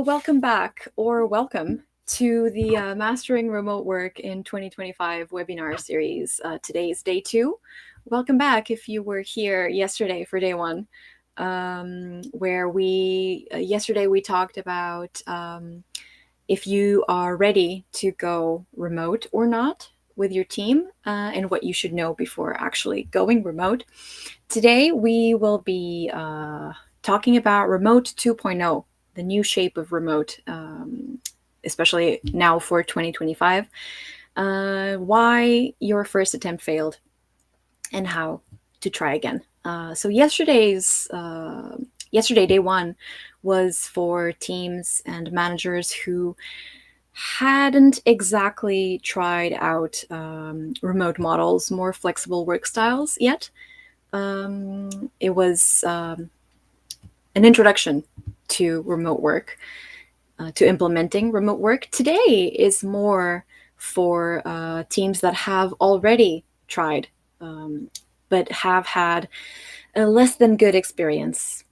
Welcome back, or welcome to the Mastering Remote Work in 2025 webinar series. Today is day 2. Welcome back if you were here yesterday for day 1, where yesterday we talked about if you are ready to go remote or not with your team and what you should know before actually going remote. Today we will be talking about Remote 2.0. The new shape of remote, especially now for 2025, why your first attempt failed, and how to try again. So yesterday, day 1, was for teams and managers who hadn't exactly tried out remote models, more flexible work styles yet. It was an introduction to remote work, to implementing remote work. Today is more for teams that have already tried, but have had a less than good experience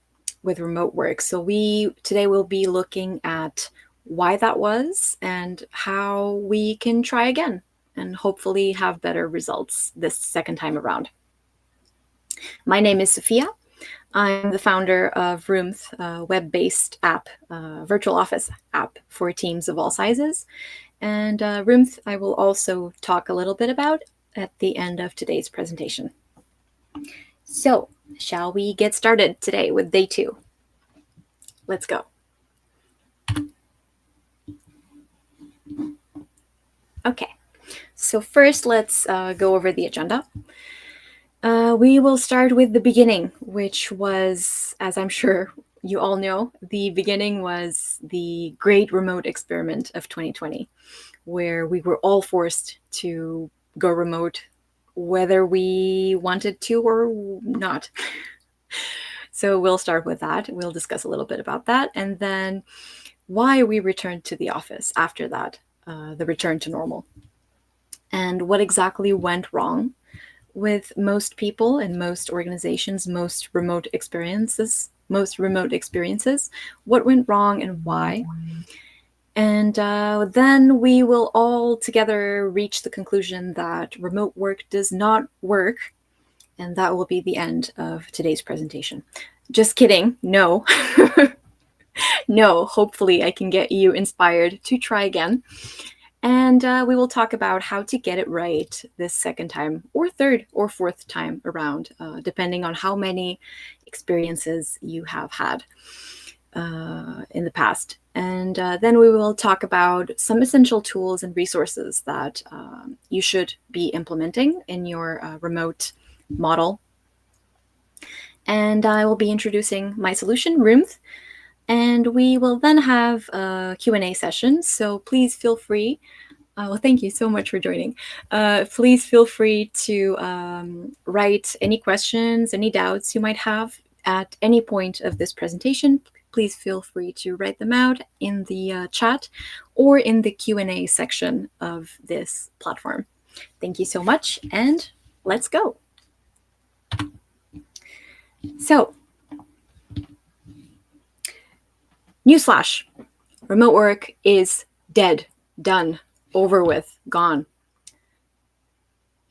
with remote work. So today we'll be looking at why that was and how we can try again and hopefully have better results this second time around. My name is Sofia. I'm the founder of Roomth, a web-based app, virtual office app for teams of all sizes. And Roomth I will also talk a little bit about at the end of today's presentation. So, shall we get started today with day 2? Let's go. Okay, so first let's go over the agenda. We will start with the beginning, which was, as I'm sure you all know, the beginning was the great remote experiment of 2020, where we were all forced to go remote, whether we wanted to or not. So we'll start with that. We'll discuss a little bit about that, and then why we returned to the office after that, the return to normal, and what exactly went wrong with most people and most organizations, most remote experiences, what went wrong and why. And then we will all together reach the conclusion that remote work does not work, and that will be the end of today's presentation. Just kidding, no. No, hopefully I can get you inspired to try again. And we will talk about how to get it right this second time, or third or fourth time around, depending on how many experiences you have had in the past. And then we will talk about some essential tools and resources that you should be implementing in your remote model. And I will be introducing my solution, Roomth. And we will then have a Q&A session, so please feel free. Well, thank you so much for joining. Please feel free to write any questions, any doubts you might have at any point of this presentation. Please feel free to write them out in the chat or in the Q&A section of this platform. Thank you so much, and let's go. So, newsflash, remote work is dead, done, over with, gone.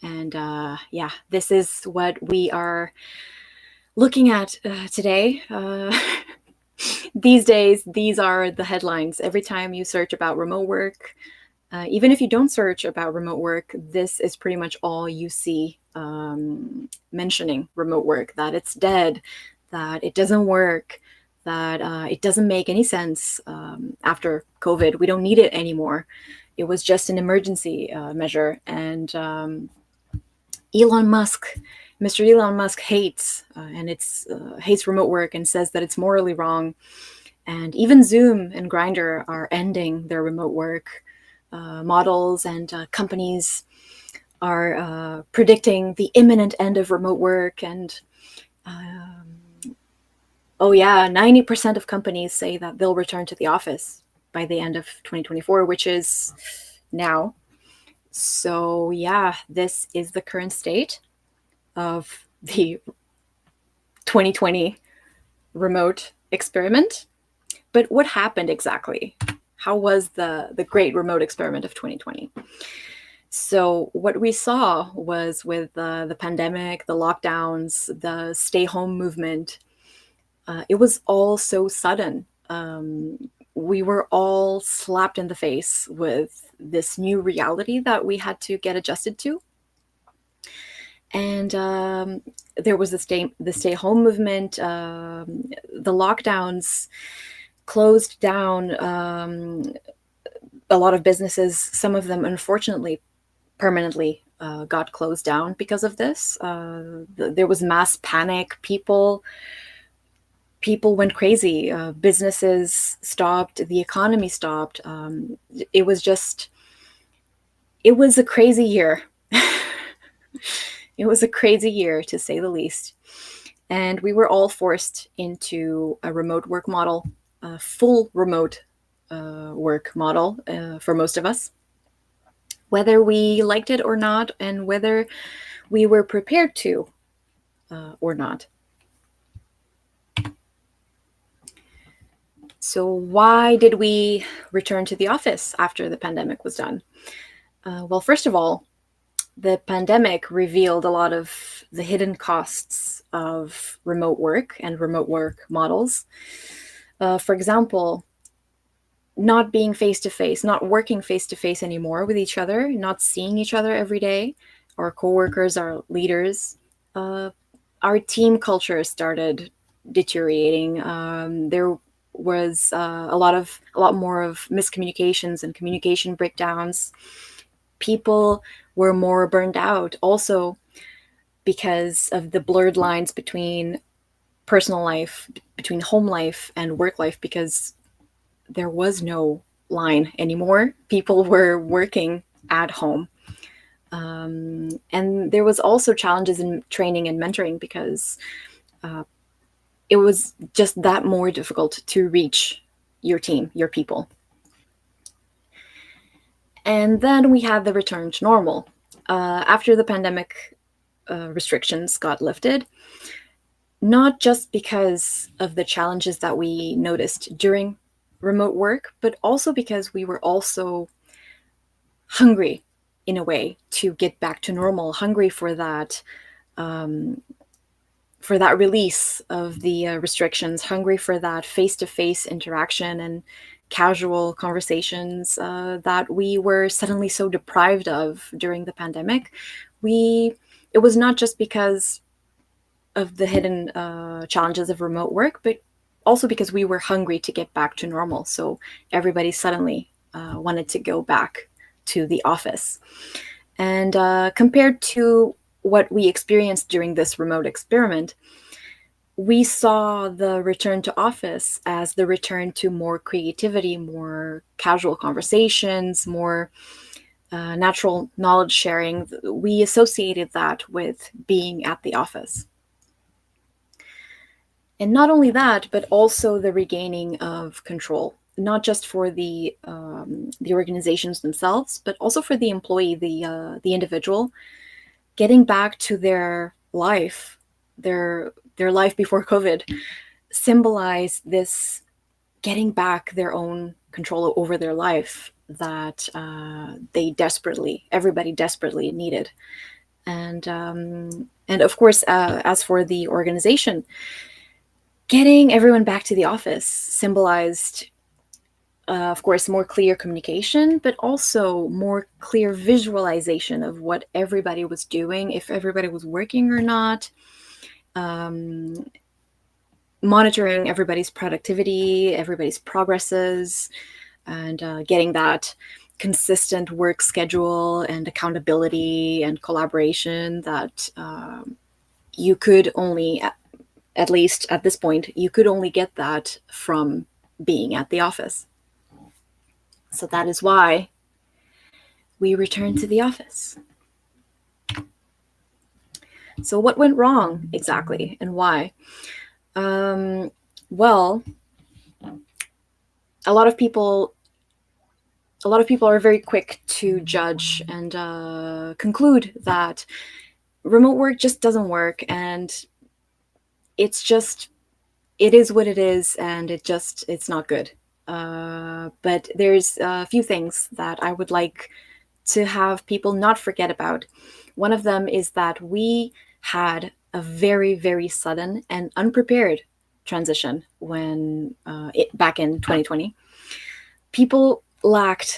And yeah, this is what we are looking at today. These days, these are the headlines. Every time you search about remote work, even if you don't search about remote work, this is pretty much all you see mentioning remote work, that it's dead, that it doesn't work, that it doesn't make any sense after COVID. We don't need it anymore. It was just an emergency measure. And Mr. Elon Musk hates hates remote work and says that it's morally wrong. And even Zoom and Grindr are ending their remote work models, and companies are predicting the imminent end of remote work. And oh yeah, 90% of companies say that they'll return to the office by the end of 2024, which is now. So yeah, this is the current state of the 2020 remote experiment. But what happened exactly? How was the great remote experiment of 2020? So what we saw was with the pandemic, the lockdowns, the stay home movement, it was all so sudden. We were all slapped in the face with this new reality that we had to get adjusted to. And there was the stay home movement. The lockdowns closed down a lot of businesses. Some of them, unfortunately, permanently got closed down because of this. There was mass panic. People went crazy. Businesses stopped. The economy stopped. It was just, it was a crazy year. It was a crazy year, to say the least. And we were all forced into a remote work model, a full remote work model for most of us, whether we liked it or not, and whether we were prepared to or not. So, why did we return to the office after the pandemic was done? Well, first of all, the pandemic revealed a lot of the hidden costs of remote work and remote work models. For example, not being face to face, not working face to face anymore with each other, not seeing each other every day, our coworkers, our leaders. Our team culture started deteriorating. There was a lot more of miscommunications and communication breakdowns. People were more burned out, also because of the blurred lines between personal life, between home life and work life, because there was no line anymore. People were working at home. And there was also challenges in training and mentoring because it was just that more difficult to reach your team, your people. And then we had the return to normal. After the pandemic restrictions got lifted, not just because of the challenges that we noticed during remote work, but also because we were also hungry in a way to get back to normal, hungry for that release of the restrictions, hungry for that face-to-face interaction and casual conversations that we were suddenly so deprived of during the pandemic. It was not just because of the hidden challenges of remote work, but also because we were hungry to get back to normal. So everybody suddenly wanted to go back to the office. And compared to what we experienced during this remote experiment, we saw the return to office as the return to more creativity, more casual conversations, more natural knowledge sharing. We associated that with being at the office. And not only that, but also the regaining of control, not just for the organizations themselves, but also for the employee, the individual, getting back to their life, their life before COVID, symbolize this getting back their own control over their life that everybody desperately needed. And of course, as for the organization, getting everyone back to the office symbolized, of course, more clear communication, but also more clear visualization of what everybody was doing, if everybody was working or not, monitoring everybody's productivity, everybody's progresses, and getting that consistent work schedule and accountability and collaboration that you could only, at least at this point, you could only get that from being at the office. So that is why we returned to the office. So what went wrong exactly and why? Well, a lot of people are very quick to judge and conclude that remote work just doesn't work, and it's just it is what it is, and it's not good. But there's a few things that I would like to have people not forget about. One of them is that we had a very, very sudden and unprepared transition when back in 2020.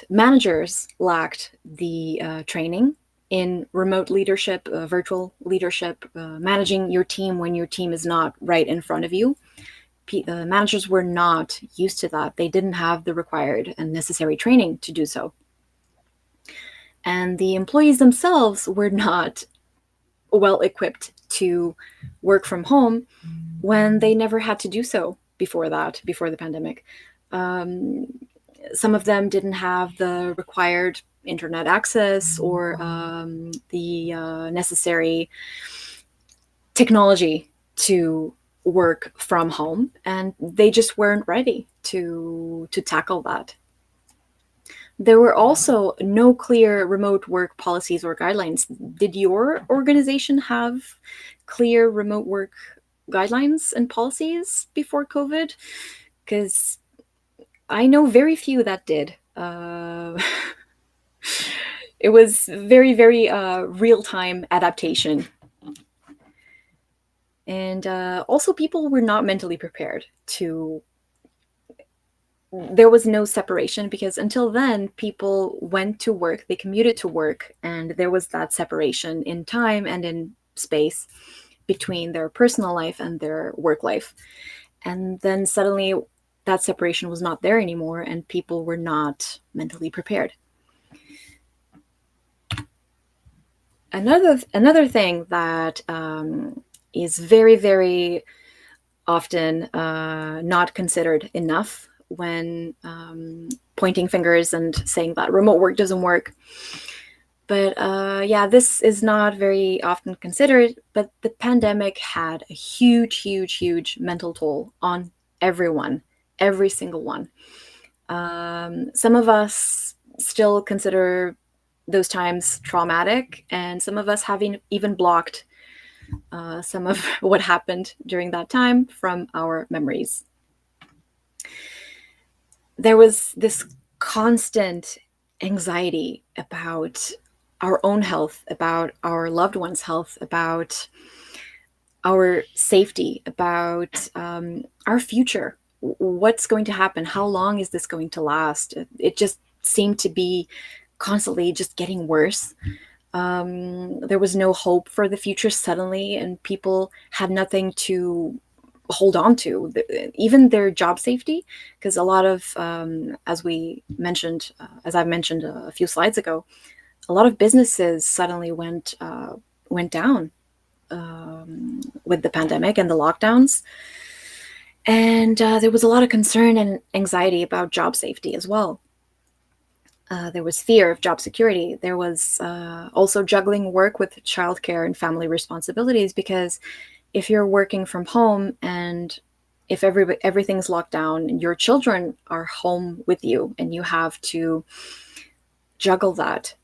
Managers lacked the training in remote leadership, virtual leadership, managing your team when your team is not right in front of you. Managers were not used to that. They didn't have the required and necessary training to do so. And the employees themselves were not well equipped to work from home when they never had to do so before the pandemic. Some of them didn't have the required internet access or the necessary technology to work from home, and they just weren't ready to tackle that. There were also no clear remote work policies or guidelines. Did your organization have clear remote work guidelines and policies before COVID? Because I know very few that did. It was very, very real time adaptation. And also, people were not mentally prepared to. There was no separation because until then, people went to work, they commuted to work, and there was that separation in time and in space between their personal life and their work life. And then suddenly, that separation was not there anymore, and people were not mentally prepared. Another thing that is very, very often not considered enough when pointing fingers and saying that remote work doesn't work. But yeah, this is not very often considered, but the pandemic had a huge, huge, huge mental toll on everyone, every single one. Some of us still consider those times traumatic, and some of us have even blocked some of what happened during that time from our memories. There was this constant anxiety about our own health, about our loved ones' health, about our safety, about our future. What's going to happen? How long is this going to last? It just seemed to be constantly just getting worse. There was no hope for the future suddenly, and people had nothing to hold on to, even their job safety, because a lot of, as I've mentioned a few slides ago, a lot of businesses suddenly went down with the pandemic and the lockdowns, and there was a lot of concern and anxiety about job safety as well. There was fear of job security. There was also juggling work with childcare and family responsibilities, because if you're working from home and if everything's locked down, your children are home with you, and you have to juggle that.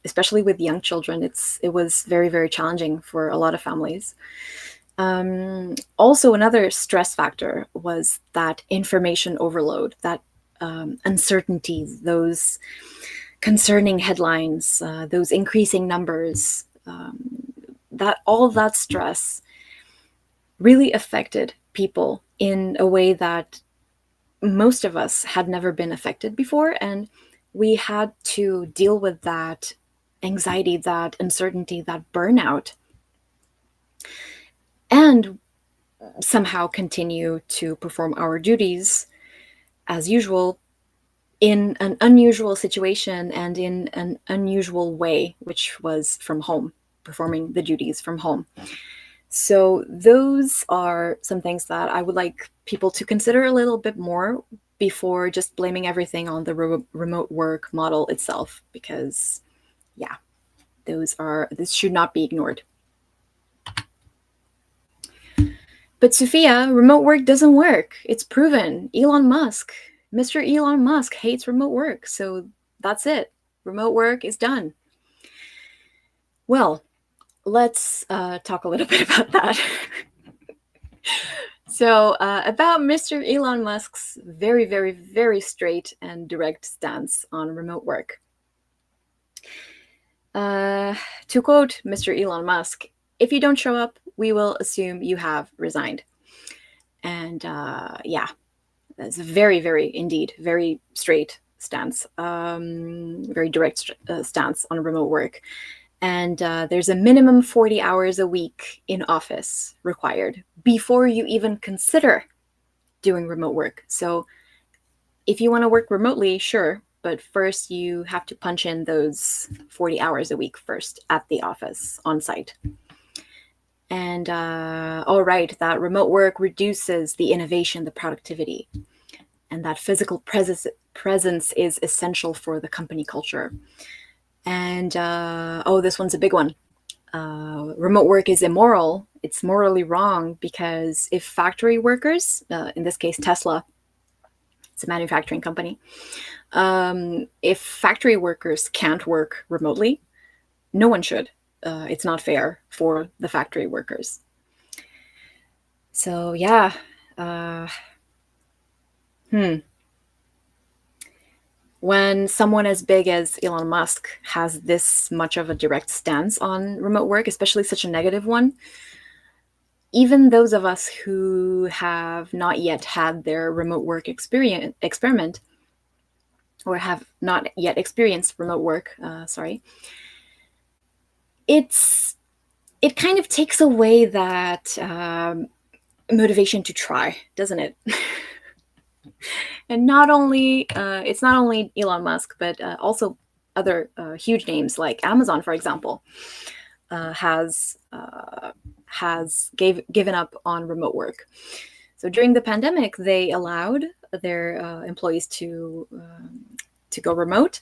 Especially with young children, it was very, very challenging for a lot of families. Also, another stress factor was that information overload, that uncertainties, those concerning headlines, those increasing numbers, that all of that stress really affected people in a way that most of us had never been affected before. And we had to deal with that anxiety, that uncertainty, that burnout, and somehow continue to perform our duties as usual in an unusual situation and in an unusual way, which was from home, performing the duties from home. So those are some things that I would like people to consider a little bit more before just blaming everything on the remote work model itself, because yeah, this should not be ignored. But Sofia, remote work doesn't work. It's proven. Mr. Elon Musk hates remote work. So that's it. Remote work is done. Well, let's talk a little bit about that. So, about Mr. Elon Musk's very, very, very straight and direct stance on remote work. To quote Mr. Elon Musk, if you don't show up, we will assume you have resigned. And yeah, that's a very, very, indeed, very straight stance, very direct stance on remote work. And there's a minimum 40 hours a week in office required before you even consider doing remote work. So if you want to work remotely, sure, but first you have to punch in those 40 hours a week first at the office on site. And all right, that remote work reduces the innovation, the productivity, and that physical presence is essential for the company culture. And oh, this one's a big one. Remote work is immoral. It's morally wrong because if factory workers, in this case Tesla, it's a manufacturing company, if factory workers can't work remotely, no one should. It's not fair for the factory workers. So yeah, uh, when someone as big as Elon Musk has this much of a direct stance on remote work, especially such a negative one, even those of us who have not yet had their remote work experiment or have not yet experienced remote work, it's it kind of takes away that motivation to try, doesn't it? And not only it's not only Elon Musk, but also other huge names like Amazon, for example, has given up on remote work. So during the pandemic, they allowed their employees to go remote.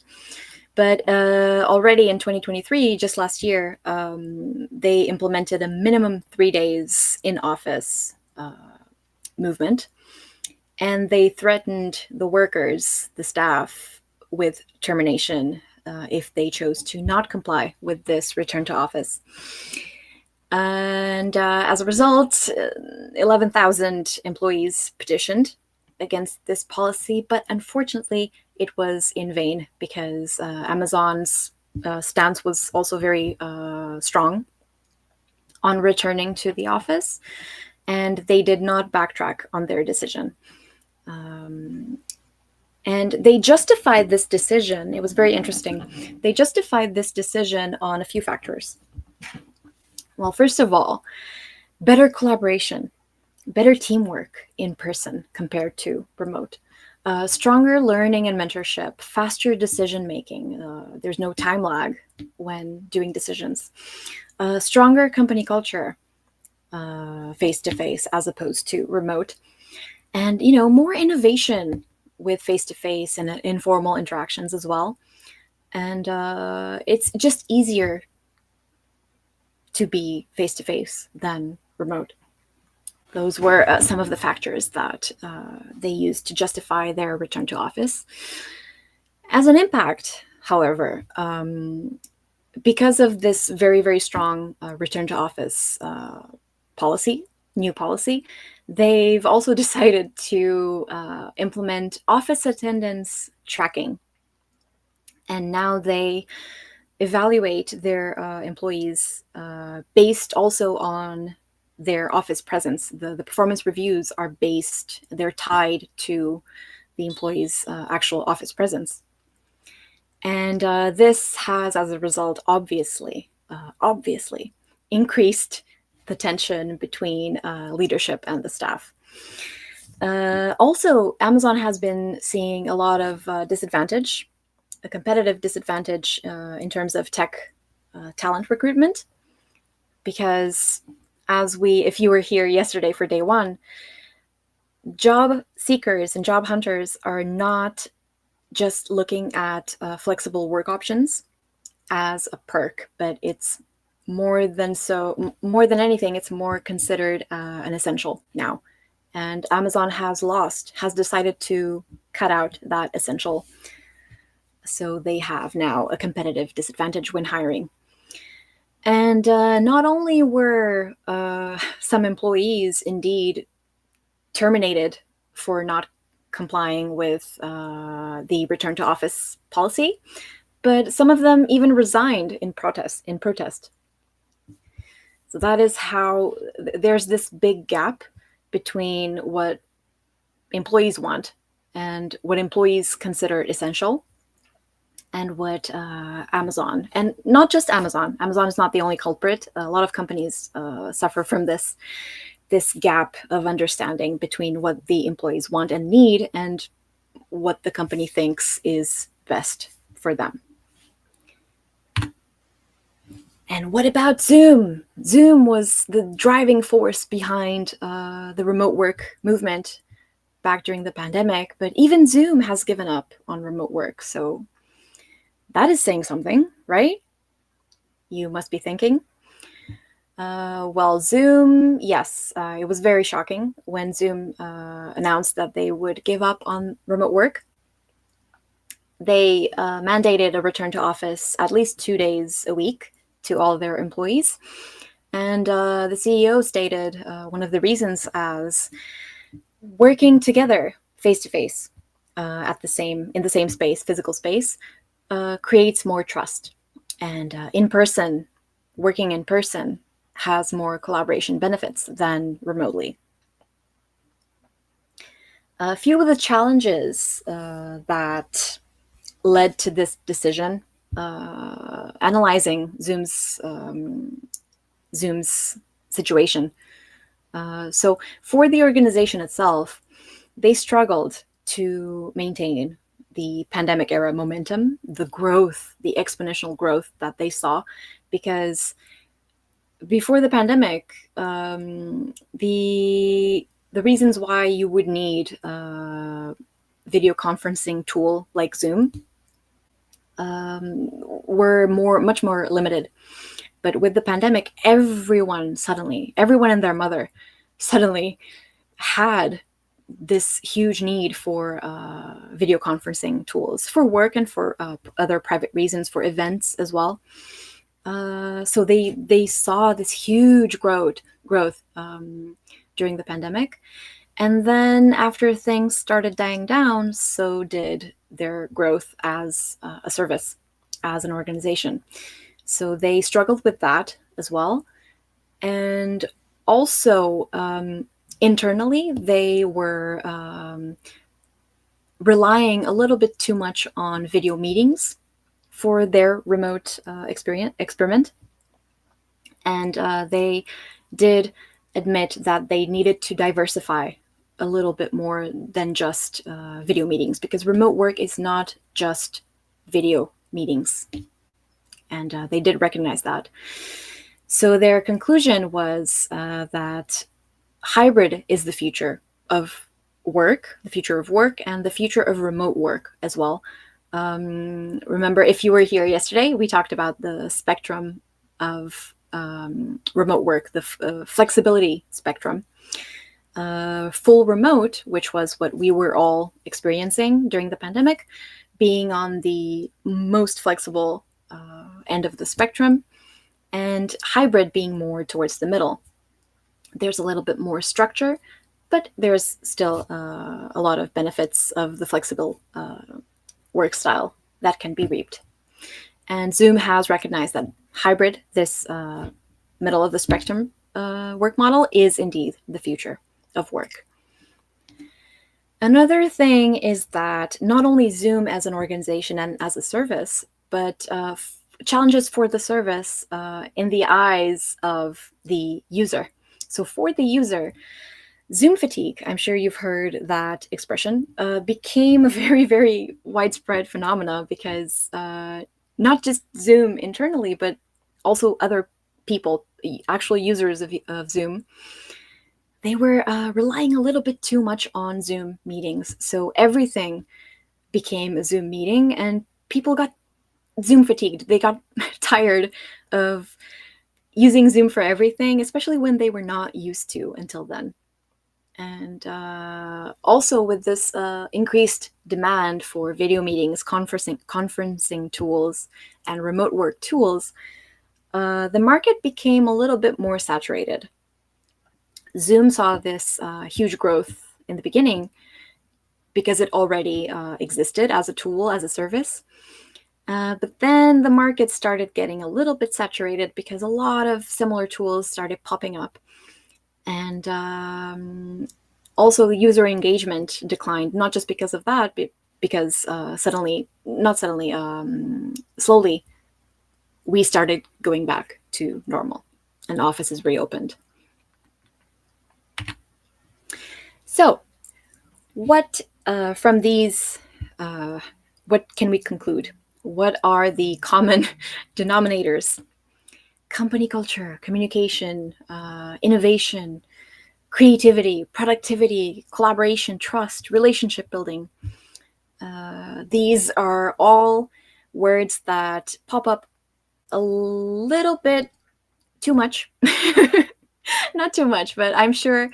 But already in 2023, just last year, they implemented a minimum 3 days in office movement. And they threatened the workers, the staff, with termination if they chose to not comply with this return to office. And as a result, 11,000 employees petitioned against this policy, but unfortunately, it was in vain because Amazon's stance was also very strong on returning to the office, and they did not backtrack on their decision. And they justified this decision. It was very interesting. They justified this decision on a few factors. Well, first of all, better collaboration, better teamwork in person compared to remote. Stronger learning and mentorship, faster decision making. There's no time lag when doing decisions. Stronger company culture, face to face as opposed to remote. And more innovation with face to face and informal interactions as well. And it's just easier to be face to face than remote. Those were some of the factors that they used to justify their return to office. As an impact, however, because of this very, very strong return to office new policy, they've also decided to implement office attendance tracking. And now they evaluate their employees based also on their office presence. The performance reviews are they're tied to the employee's actual office presence. And this has, as a result, obviously, increased the tension between leadership and the staff. Also, Amazon has been seeing a lot of disadvantage, a competitive disadvantage in terms of tech talent recruitment, because if you were here yesterday for day one, job seekers and job hunters are not just looking at flexible work options as a perk, but it's more than anything, it's more considered an essential now. And Amazon has decided to cut out that essential. So they have now a competitive disadvantage when hiring. And not only were some employees indeed terminated for not complying with the return to office policy, but some of them even resigned in protest. So that is how there's this big gap between what employees want and what employees consider essential, and what Amazon, and not just Amazon. Amazon is not the only culprit. A lot of companies suffer from this gap of understanding between what the employees want and need and what the company thinks is best for them. And what about Zoom? Zoom was the driving force behind the remote work movement back during the pandemic, but even Zoom has given up on remote work. So that is saying something, right? You must be thinking. Well, Zoom, yes, it was very shocking when Zoom announced that they would give up on remote work. They mandated a return to office at least 2 days a week to all their employees. And the CEO stated one of the reasons as working together face to face in the same space, physical space, creates more trust. And working in person has more collaboration benefits than remotely. A few of the challenges that led to this decision, analyzing Zoom's situation. So for the organization itself, they struggled to maintain the pandemic era momentum, the growth, the exponential growth that they saw, because before the pandemic, the reasons why you would need a video conferencing tool like Zoom were much more limited. But with the pandemic, everyone and their mother suddenly had this huge need for video conferencing tools for work and for other private reasons, for events as well. So they saw this huge growth during the pandemic. And then after things started dying down, so did their growth as a service, as an organization. So they struggled with that as well. And also, internally, they were relying a little bit too much on video meetings for their remote experiment. And they did admit that they needed to diversify a little bit more than just video meetings, because remote work is not just video meetings. And they did recognize that. So their conclusion was that hybrid is the future of work, and the future of remote work as well. Remember, if you were here yesterday, we talked about the spectrum of remote work, the flexibility spectrum. Full remote, which was what we were all experiencing during the pandemic, being on the most flexible end of the spectrum, and hybrid being more towards the middle. There's a little bit more structure, but there's still a lot of benefits of the flexible work style that can be reaped. And Zoom has recognized that hybrid, this middle of the spectrum work model, is indeed the future of work. Another thing is that not only Zoom as an organization and as a service, but challenges for the service in the eyes of the user. So for the user, Zoom fatigue, I'm sure you've heard that expression, became a very, very widespread phenomena, because not just Zoom internally, but also other people, actual users of Zoom, they were relying a little bit too much on Zoom meetings. So everything became a Zoom meeting, and people got Zoom fatigued. They got tired of using Zoom for everything, especially when they were not used to until then. And also with this increased demand for video meetings, conferencing tools, and remote work tools, the market became a little bit more saturated. Zoom saw this huge growth in the beginning because it already existed as a tool, as a service. But then the market started getting a little bit saturated because a lot of similar tools started popping up. And also the user engagement declined, not just because of that, but because slowly, we started going back to normal and offices reopened. So, what from these, what can we conclude? What are the common denominators? Company culture, communication, innovation, creativity, productivity, collaboration, trust, relationship building. These are all words that pop up a little bit too much. Not too much, but I'm sure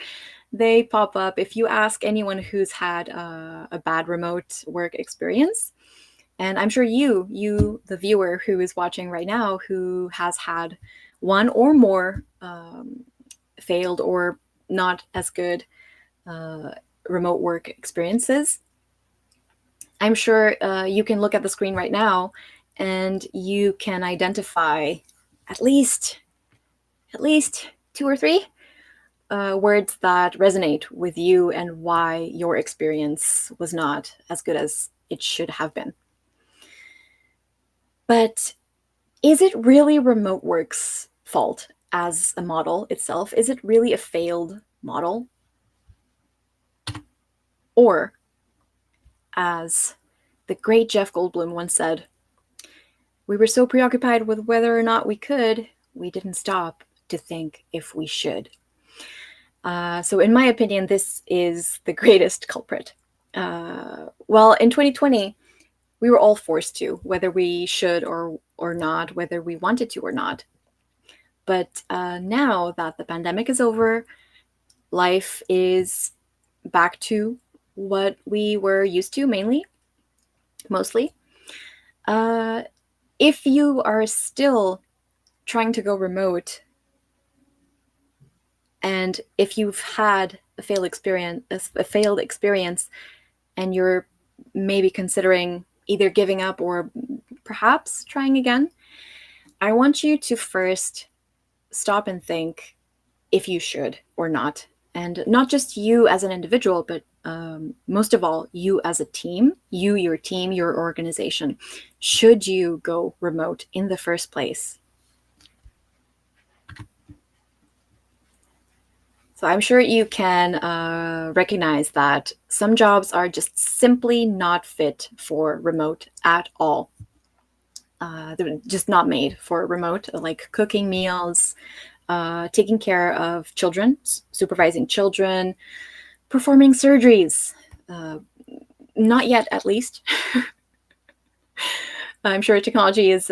they pop up if you ask anyone who's had a bad remote work experience. And I'm sure you, the viewer who is watching right now, who has had one or more failed or not as good remote work experiences, I'm sure you can look at the screen right now and you can identify at least two or three words that resonate with you and why your experience was not as good as it should have been. But is it really remote work's fault as a model itself? Is it really a failed model? Or, as the great Jeff Goldblum once said, we were so preoccupied with whether or not we could, we didn't stop to think if we should. So in my opinion, this is the greatest culprit. Well, in 2020, we were all forced to, whether we should or not, whether we wanted to or not. But now that the pandemic is over, life is back to what we were used to, mostly. If you are still trying to go remote, and if you've had a failed experience, and you're maybe considering either giving up or perhaps trying again, I want you to first stop and think if you should or not. And not just you as an individual, but most of all, you as a team, your team, your organization. Should you go remote in the first place? So I'm sure you can recognize that some jobs are just simply not fit for remote at all. They're just not made for remote, like cooking meals, taking care of children, supervising children, performing surgeries. Not yet, at least. I'm sure technology is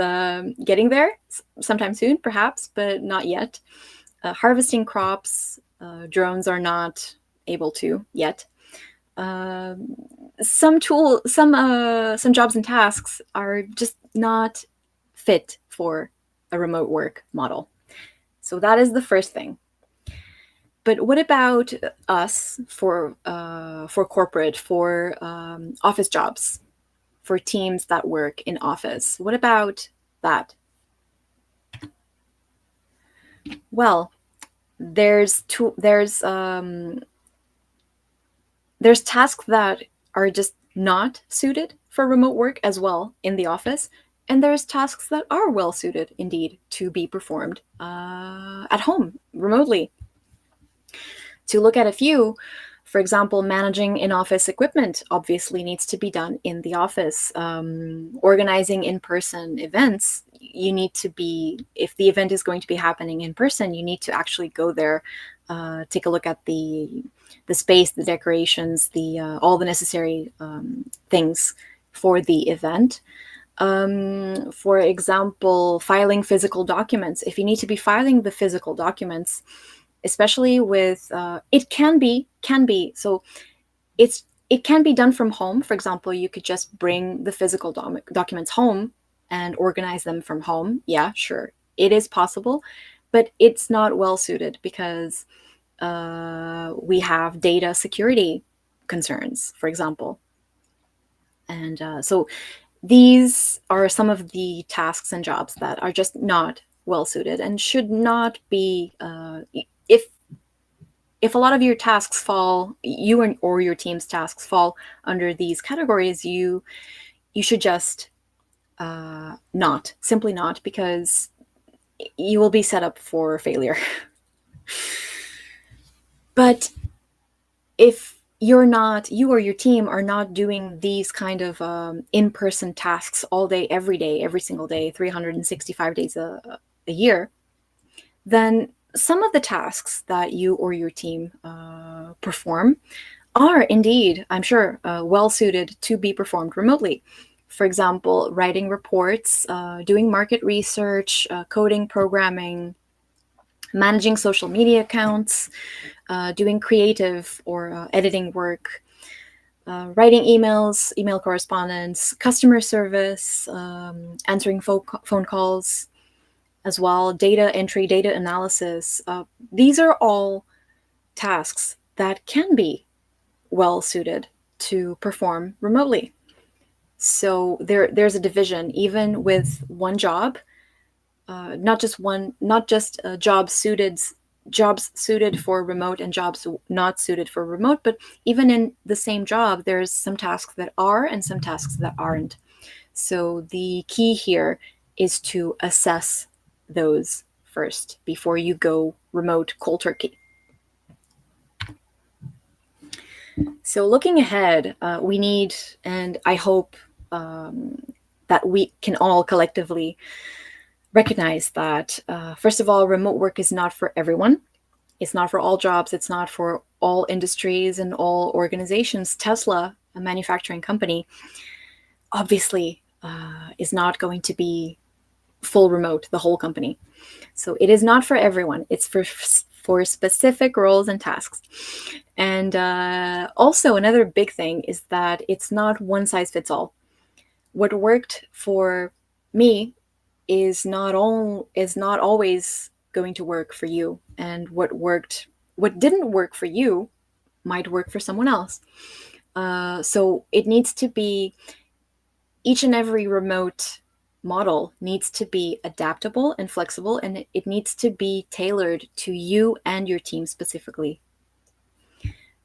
getting there sometime soon, perhaps, but not yet. Harvesting crops, drones are not able to yet. Some jobs and tasks are just not fit for a remote work model. So that is the first thing. But what about us for corporate, for office jobs, for teams that work in office? What about that? Well, there's tasks that are just not suited for remote work as well in the office, and there's tasks that are well suited indeed to be performed at home remotely. To look at a few, for example, managing in-office equipment obviously needs to be done in the office. Organizing in-person events, you need to be, if the event is going to be happening in person, you need to actually go there, take a look at the space, the decorations, all the necessary things for the event. For example, filing physical documents. If you need to be filing the physical documents, especially with it can be so it can be done from home. For example, you could just bring the physical documents home and organize them from home. Yeah, sure, it is possible, but it's not well suited because We have data security concerns, for example. And so these are some of the tasks and jobs that are just not well suited and should not be. If a lot of your tasks fall, or your team's tasks fall under these categories, you should just simply not, because you will be set up for failure. But if you or your team are not doing these kind of in-person tasks all day, every day, every single day, 365 days a year, then some of the tasks that you or your team perform are indeed, I'm sure, well suited to be performed remotely. For example, writing reports, doing market research, coding, programming, managing social media accounts, doing creative or editing work, writing emails, email correspondence, customer service, answering phone calls as well, data entry, data analysis. These are all tasks that can be well suited to perform remotely. So there's a division, even with one job, not just jobs suited for remote and jobs not suited for remote, but even in the same job, there's some tasks that are and some tasks that aren't. So the key here is to assess those first before you go remote cold turkey. So looking ahead, we need, and I hope that we can all collectively recognize that, first of all, remote work is not for everyone. It's not for all jobs. It's not for all industries and all organizations. Tesla, a manufacturing company, obviously is not going to be full remote, the whole company. So it is not for everyone. It's for specific roles and tasks. And also another big thing is that it's not one size fits all. What worked for me is not always going to work for you, and what didn't work for you might work for someone else. So it needs to be, each and every remote model needs to be adaptable and flexible, and it needs to be tailored to you and your team specifically.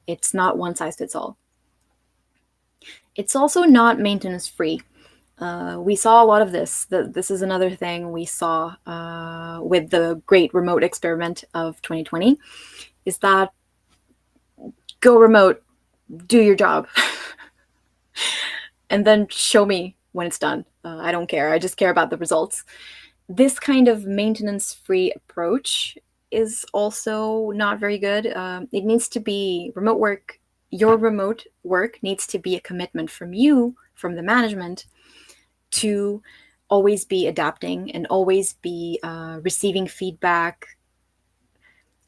It's not one size fits all. It's also not maintenance free. We saw a lot of this. This is another thing we saw with the great remote experiment of 2020, is that go remote, do your job, and then show me when it's done. I don't care. I just care about the results. This kind of maintenance-free approach is also not very good. It needs to be remote work. Your remote work needs to be a commitment from you, from the management, to always be adapting and always be receiving feedback,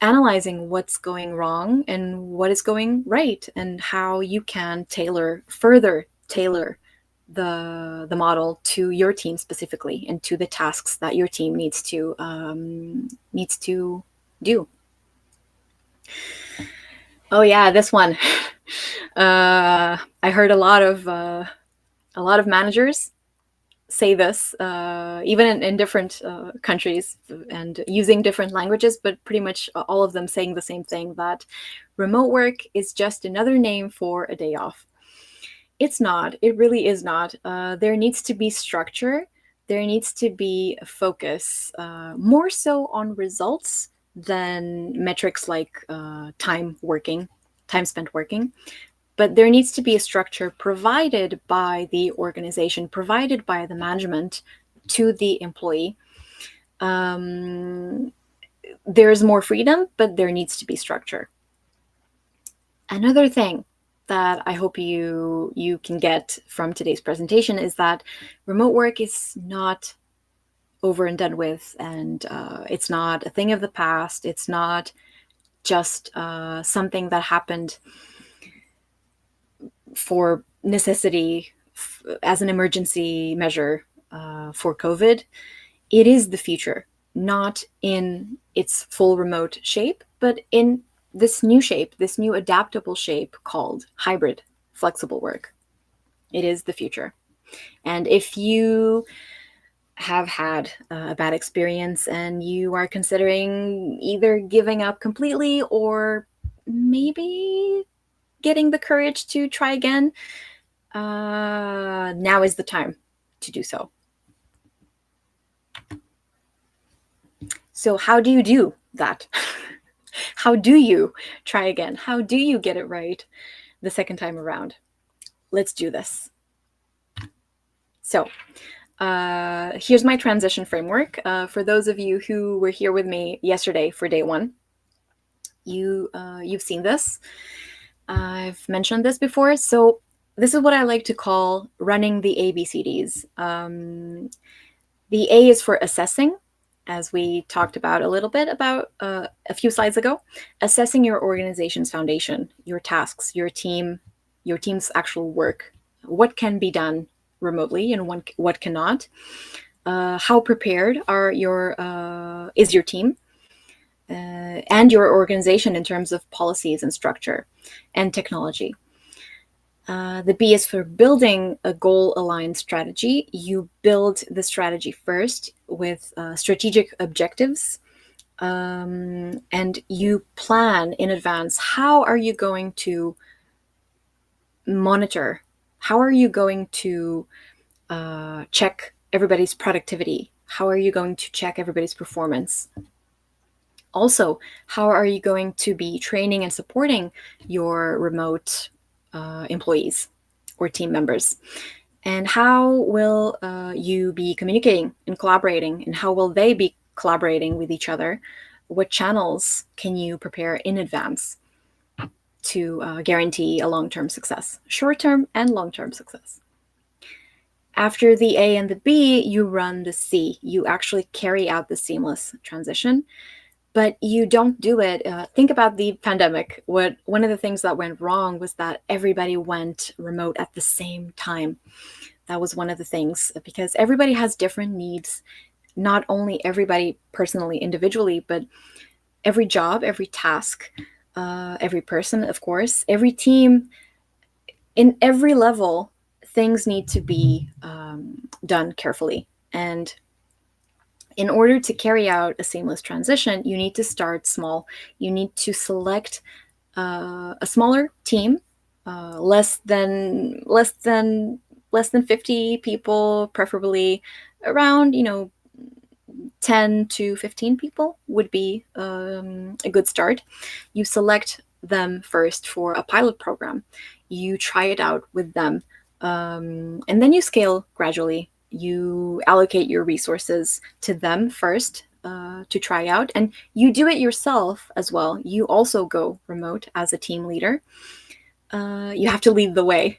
analyzing what's going wrong and what is going right, and how you can further tailor the model to your team specifically and to the tasks that your team needs to do. Oh yeah, this one. I heard a lot of managers say this, even in different countries and using different languages, but pretty much all of them saying the same thing, that remote work is just another name for a day off. It's not. It really is not. There needs to be structure. There needs to be a focus, more so on results than metrics like time spent working. But there needs to be a structure provided by the organization, provided by the management to the employee. There's more freedom, but there needs to be structure. Another thing that I hope you can get from today's presentation is that remote work is not over and done with, and it's not a thing of the past. It's not just something that happened for necessity, as an emergency measure for COVID. It is the future, not in its full remote shape, but in this new shape, this new adaptable shape called hybrid flexible work. It is the future. And if you have had a bad experience and you are considering either giving up completely or maybe getting the courage to try again, now is the time to do so. So, how do you do that? How do you try again? How do you get it right the second time around? Let's do this. So, here's my transition framework. For those of you who were here with me yesterday for day one, you've seen this. I've mentioned this before. So this is what I like to call running the ABCDs. The A is for assessing, as we talked about a little bit about a few slides ago. Assessing your organization's foundation, your tasks, your team's actual work. What can be done remotely and what cannot? How prepared is your team and your organization in terms of policies and structure and technology? The B is for building a goal-aligned strategy. You build the strategy first with strategic objectives, and you plan in advance. How are you going to monitor? How are you going to check everybody's productivity? How are you going to check everybody's performance? Also, how are you going to be training and supporting your remote employees or team members? And how will you be communicating and collaborating? And how will they be collaborating with each other? What channels can you prepare in advance to guarantee a long-term success, short-term and long-term success? After the A and the B, you run the C. You actually carry out the seamless transition. But you don't do it. Think about the pandemic. One of the things that went wrong was that everybody went remote at the same time. That was one of the things, because everybody has different needs. Not only everybody personally, individually, but every job, every task, every person, of course, every team, in every level, things need to be done carefully. And in order to carry out a seamless transition, you need to start small. You need to select a smaller team, less than 50 people, preferably around 10 to 15 people would be a good start. You select them first for a pilot program. You try it out with them, and then you scale gradually. You allocate your resources to them first to try out, and you do it yourself as well. You also go remote as a team leader. You have to lead the way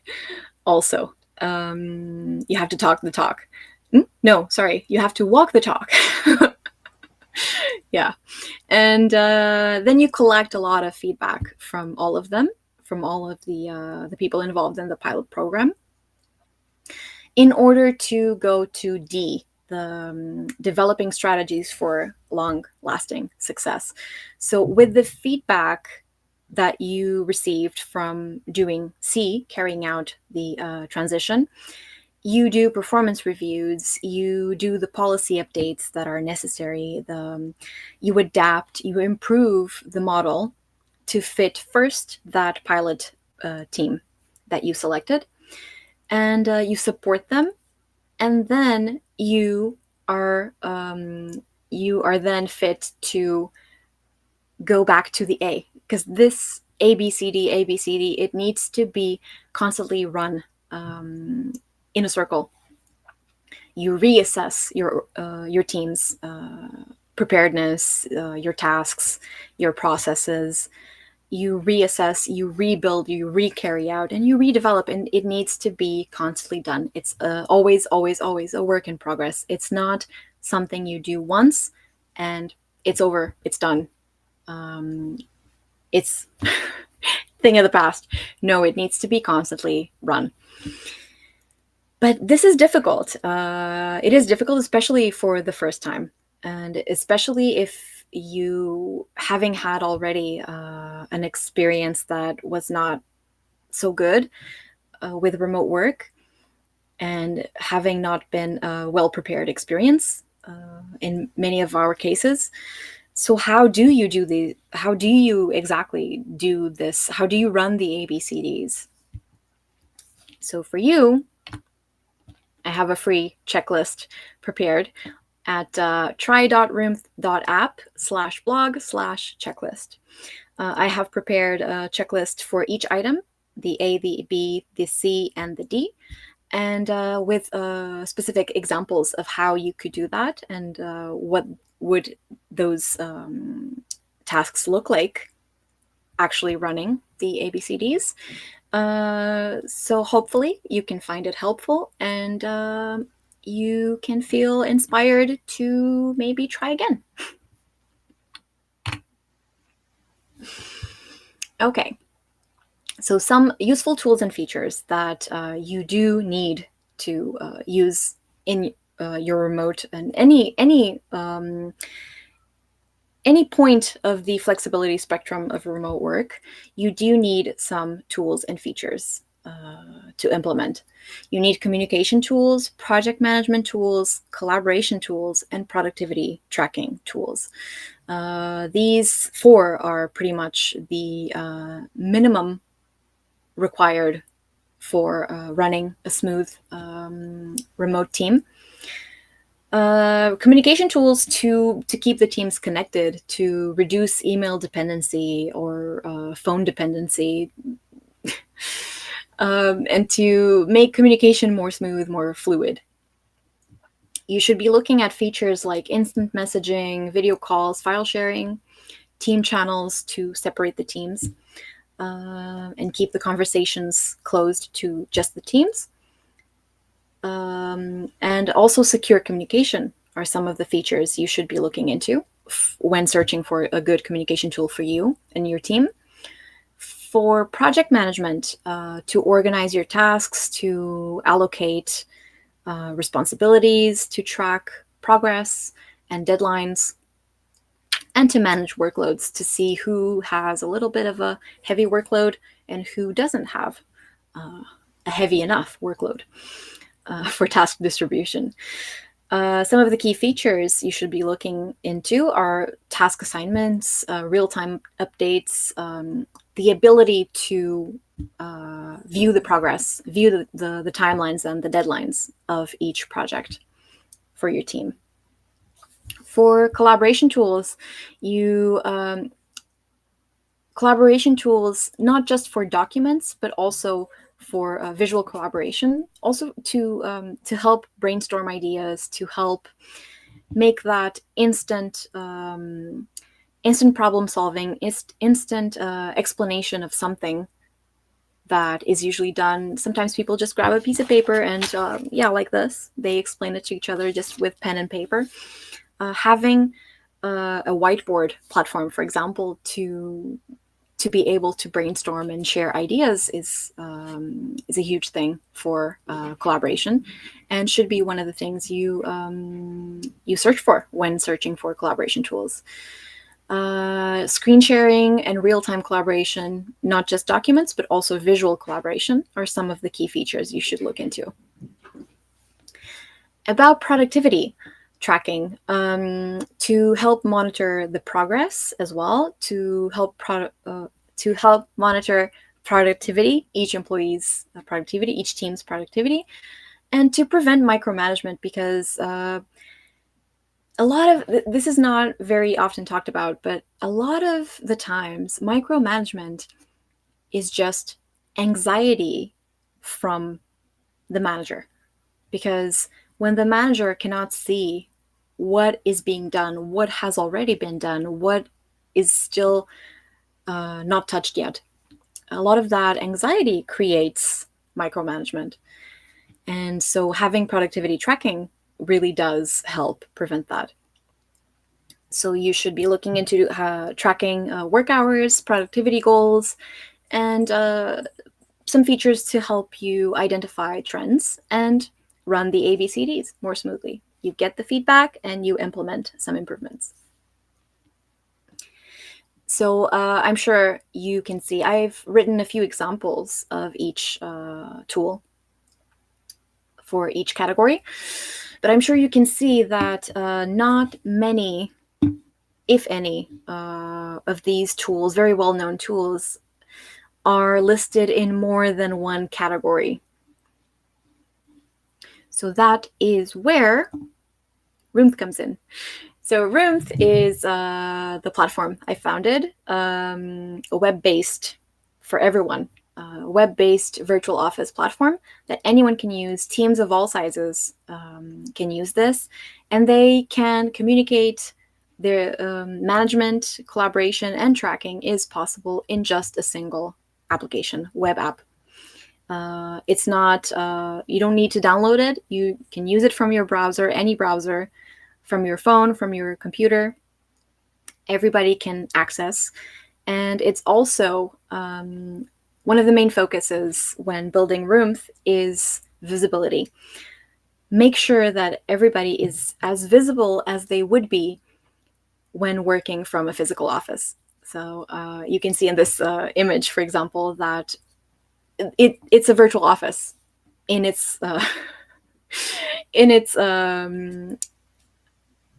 also. You have to talk the talk. No, sorry, you have to walk the talk. Yeah. And then you collect a lot of feedback from all of them, from all of the people involved in the pilot program, in order to go to D, the developing strategies for long-lasting success. So with the feedback that you received from doing C, carrying out the transition, you do performance reviews, you do the policy updates that are necessary, you adapt, you improve the model to fit first that pilot team that you selected, and you support them, and then you are then fit to go back to the A, because this ABCD, it needs to be constantly run in a circle. You reassess your team's preparedness, your tasks, your processes. You reassess, you rebuild, you re-carry out, and you redevelop, and it needs to be constantly done. It's always a work in progress. It's not something you do once and it's over, it's done. It's thing of the past. No, it needs to be constantly run. But this is difficult. It is difficult, especially for the first time, and especially if you having had already an experience that was not so good with remote work, and having not been a well-prepared experience in many of our cases. So how do you exactly do this? How do you run the ABCDs? So for you, I have a free checklist prepared at try.roomth.app/blog/checklist. I have prepared a checklist for each item, the A, the B, the C, and the D, and with specific examples of how you could do that, and what would those tasks look like actually running the ABCDs. So hopefully you can find it helpful, and you can feel inspired to maybe try again. Okay, so some useful tools and features that you do need to use in your remote and any point of the flexibility spectrum of remote work. You do need some tools and features to implement. You need communication tools, project management tools, collaboration tools, and productivity tracking tools. These four are pretty much the minimum required for running a smooth remote team. Communication tools to keep the teams connected, to reduce email dependency or phone dependency, and to make communication more smooth, more fluid. You should be looking at features like instant messaging, video calls, file sharing, team channels to separate the teams, and keep the conversations closed to just the teams. And also secure communication are some of the features you should be looking into when searching for a good communication tool for you and your team. For project management, to organize your tasks, to allocate responsibilities, to track progress and deadlines, and to manage workloads, to see who has a little bit of a heavy workload and who doesn't have a heavy enough workload for task distribution. Some of the key features you should be looking into are task assignments, real-time updates, the ability to view the progress, view the timelines and the deadlines of each project for your team. For collaboration tools, collaboration tools not just for documents, but also for visual collaboration, also to help brainstorm ideas, to help make that instant problem solving, instant explanation of something that is usually done. Sometimes people just grab a piece of paper and like this, they explain it to each other just with pen and paper. Having a whiteboard platform, for example, to be able to brainstorm and share ideas is a huge thing for collaboration, and should be one of the things you search for when searching for collaboration tools. Screen sharing and real-time collaboration, not just documents, but also visual collaboration, are some of the key features you should look into. About productivity tracking, to help monitor the progress as well, to help monitor productivity, each employee's productivity, each team's productivity, and to prevent micromanagement, because a lot of this is not very often talked about, but a lot of the times micromanagement is just anxiety from the manager, because when the manager cannot see what is being done, what has already been done, what is still not touched yet, a lot of that anxiety creates micromanagement. And so having productivity tracking really does help prevent that. So you should be looking into tracking work hours, productivity goals, and some features to help you identify trends and run the ABCDs more smoothly. You get the feedback and you implement some improvements. So I'm sure you can see, I've written a few examples of each tool for each category, but I'm sure you can see that not many, if any, of these tools, very well-known tools, are listed in more than one category. So that is where Roomth comes in. So Roomth is the platform I founded, a web-based, for everyone, web-based virtual office platform that anyone can use. Teams of all sizes can use this, and they can communicate. Their management, collaboration, and tracking is possible in just a single application, web app. It's not, you don't need to download it. You can use it from your browser, any browser, from your phone, from your computer. Everybody can access. And it's also one of the main focuses when building Roomth is visibility. Make sure that everybody is as visible as they would be when working from a physical office. So you can see in this image, for example, that it's a virtual office in its in its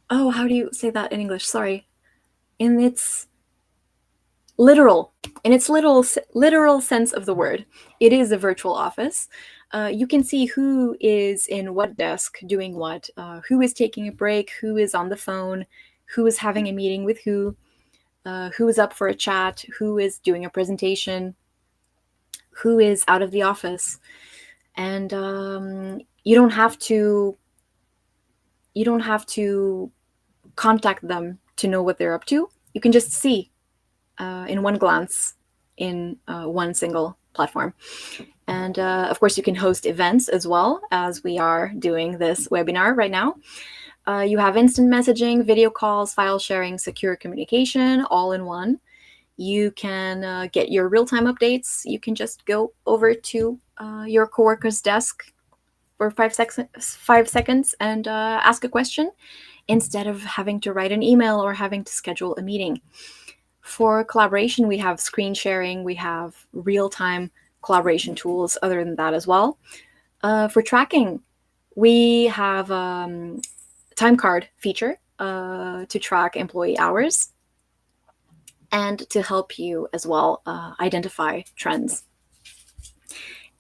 oh, how do you say that in English? Sorry. In its literal, literal sense of the word, it is a virtual office. You can see who is in what desk doing what, who is taking a break, who is on the phone, who is having a meeting with who is up for a chat, who is doing a presentation, who is out of the office. And you don't have to contact them to know what they're up to. You can just see in one glance in one single platform. And of course, you can host events as well, as we are doing this webinar right now. You have instant messaging, video calls, file sharing, secure communication, all in one. You can get your real-time updates. You can just go over to your coworker's desk for 5 seconds and ask a question, instead of having to write an email or having to schedule a meeting. For collaboration, we have screen sharing, we have real-time collaboration tools other than that as well. For tracking, we have time card feature to track employee hours and to help you as well identify trends.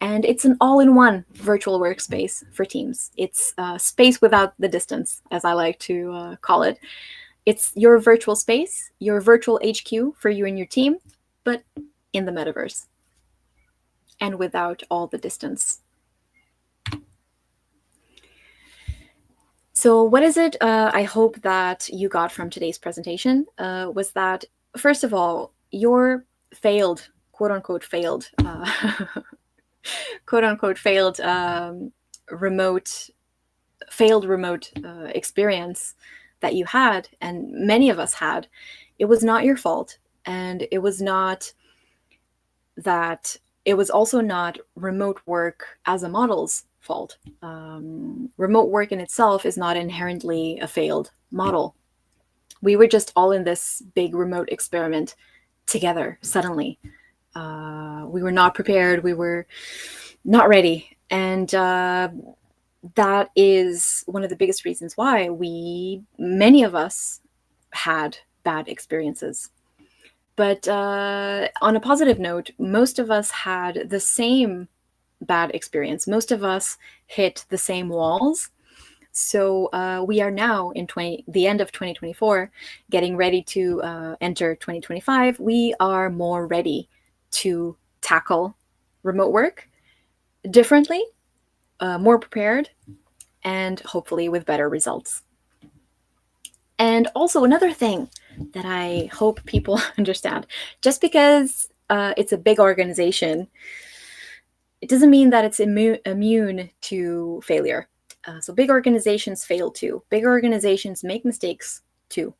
And it's an all-in-one virtual workspace for teams. It's space without the distance, as I like to call it. It's your virtual space, your virtual HQ for you and your team, but in the metaverse and without all the distance. So what is it I hope that you got from today's presentation was that, first of all, your failed, quote-unquote failed, quote-unquote failed remote experience that you had, and many of us had, it was not your fault. And it was also not remote work as a model's fault. Remote work in itself is not inherently a failed model. We were just all in this big remote experiment together suddenly. We were not prepared. We were not ready. And that is one of the biggest reasons why many of us had bad experiences. But on a positive note, most of us had the same bad experience. Most of us hit the same walls. So we are now in the end of 2024, getting ready to enter 2025. We are more ready to tackle remote work differently, more prepared, and hopefully with better results. And also another thing that I hope people understand, just because it's a big organization, it doesn't mean that it's immune to failure. So big organizations fail too. Big organizations make mistakes too,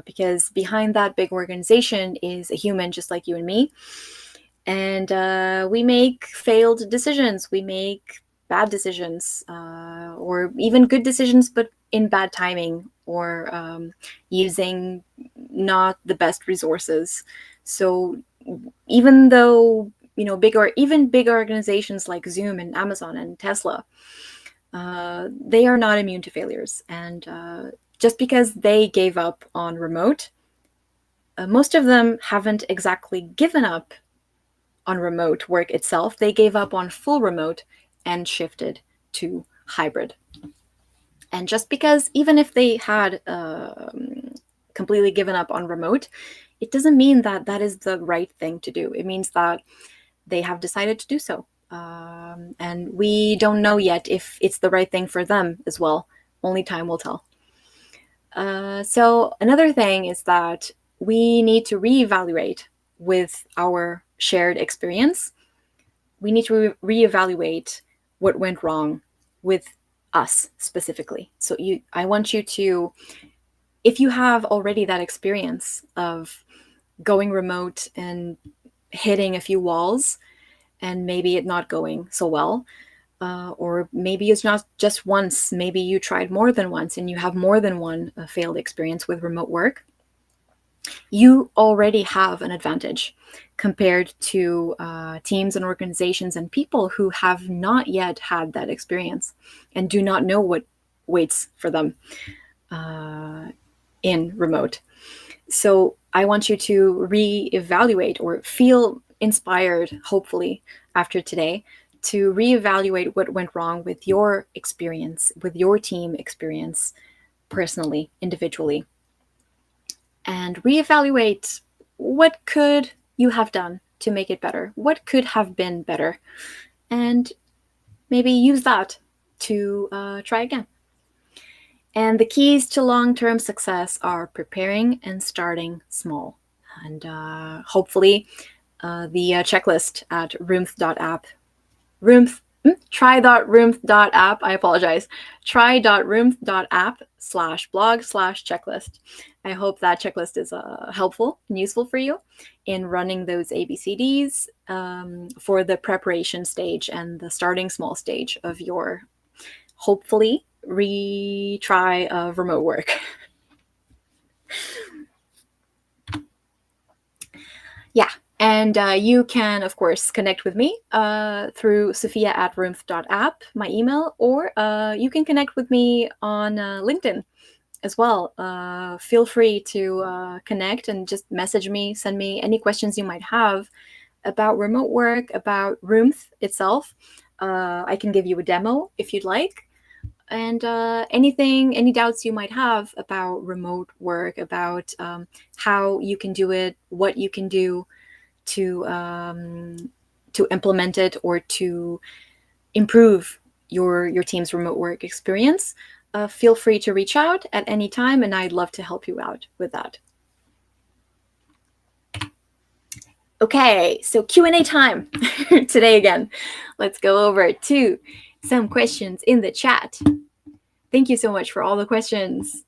because behind that big organization is a human just like you and me. And we make failed decisions. We make bad decisions, or even good decisions, but in bad timing, or using not the best resources. So even though, big organizations like Zoom and Amazon and Tesla, they are not immune to failures. And just because they gave up on remote, most of them haven't exactly given up on remote work itself. They gave up on full remote and shifted to hybrid. And just because, even if they had completely given up on remote, it doesn't mean that that is the right thing to do. It means that they have decided to do so. And we don't know yet if it's the right thing for them as well. Only time will tell. So another thing is that we need to reevaluate with our shared experience. We need to reevaluate what went wrong with us specifically. So I want you to, if you have already that experience of going remote and hitting a few walls and maybe it not going so well, or maybe it's not just once, maybe you tried more than once and you have more than one failed experience with remote work, you already have an advantage compared to teams and organizations and people who have not yet had that experience and do not know what waits for them in remote. So I want you to reevaluate or feel inspired, hopefully, after today, to reevaluate what went wrong with your experience, with your team experience, personally, individually, and reevaluate what could you have done to make it better, what could have been better, and maybe use that to try again. And the keys to long-term success are preparing and starting small. And hopefully the checklist at roomth.app, try.roomth.app, I apologize, try.roomth.app/blog/checklist. I hope that checklist is helpful and useful for you in running those ABCDs for the preparation stage and the starting small stage of your, hopefully, retry of remote work. Yeah. And you can, of course, connect with me through Sofia at roomth.app, my email, or you can connect with me on LinkedIn as well. Feel free to connect and just message me, send me any questions you might have about remote work, about Roomth itself. I can give you a demo if you'd like. And any doubts you might have about remote work, about how you can do it, what you can do to implement it or to improve your team's remote work experience, feel free to reach out at any time, and I'd love to help you out with that. Okay, so Q&A time today again. Let's go over to some questions in the chat. Thank you so much for all the questions.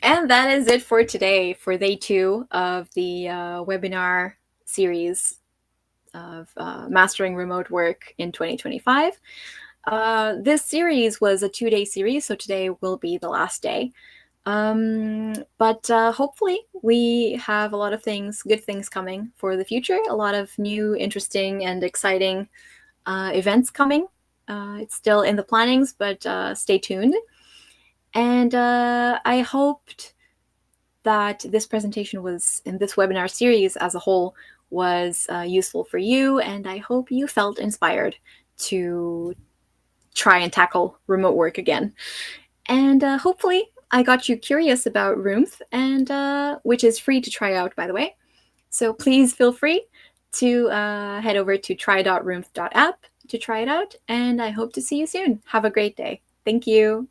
And that is it for today, for day 2 of the webinar series of Mastering Remote Work in 2025. This series was a 2-day series, so today will be the last day. But hopefully we have a lot of good things coming for the future, a lot of new, interesting, and exciting events coming. It's still in the plannings, but stay tuned. And I hoped that this presentation was, in this webinar series as a whole, was useful for you, and I hope you felt inspired to try and tackle remote work again. And hopefully I got you curious about Roomth, and which is free to try out, by the way. So please feel free to head over to try.roomth.app to try it out, and I hope to see you soon. Have a great day. Thank you.